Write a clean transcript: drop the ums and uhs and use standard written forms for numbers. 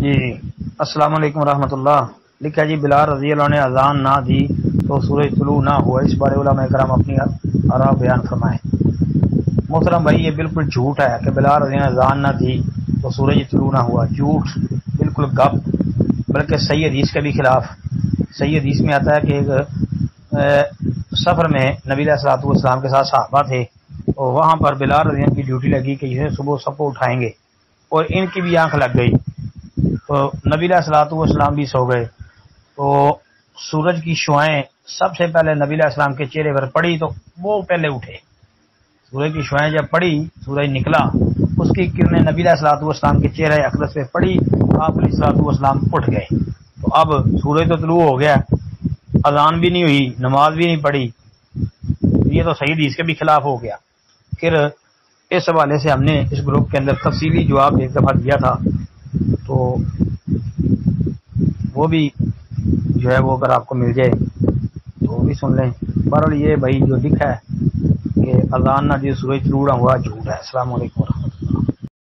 جی السلام علیکم ورحمۃ اللہ۔ لکھا جی بلال رضی اللہ نے اذان نہ دی تو سورج طلوع نہ ہوا، اس بارے علماء کرام اپنی آراء بیان فرمائیں۔ محترم بھائی یہ بالکل جھوٹ ہے کہ بلال رضی اللہ نے اذان نہ دی تو سورج طلوع نہ ہوا، جھوٹ، بالکل گپ، بلکہ صحیح حدیث کے بھی خلاف۔ صحیح حدیث میں آتا ہے کہ ایک سفر میں نبی علیہ الصلوۃ والسلام کے ساتھ صحابہ تھے، اور وہاں پر بلال رضی اللہ کی ڈیوٹی لگی کہ یہ صبح سب کو اٹھائیں گے، اور ان کی بھی آنکھ لگ گئی تو نبی علیہ الصلوۃ والسلام بھی سو گئے۔ تو سورج کی شعاعیں سب سے پہلے نبی علیہ السلام کے چہرے پر پڑی تو وہ پہلے اٹھے۔ سورج کی شعاعیں جب پڑی، سورج نکلا، اس کی کرنیں نبی علیہ الصلوۃ والسلام کے چہرے اقدس پہ پڑی، آپ علیہ الصلوۃ والسلام اٹھ گئے۔ تو اب سورج تو طلوع ہو گیا، اذان بھی نہیں ہوئی، نماز بھی نہیں پڑھی، یہ تو صحیح حدیث کے بھی خلاف ہو گیا۔ پھر اس حوالے سے ہم نے اس گروپ کے اندر تفصیلی جواب ایک دفعہ دیا تھا، تو وہ بھی جو ہے وہ اگر آپ کو مل جائے تو وہ بھی سن لیں۔ بہرحال یہ بھائی جو لکھا ہے کہ اذان نہ دی سورج طلوع نہ ہوا، جھوٹ ہے۔ السلام علیکم ورحمۃ اللہ۔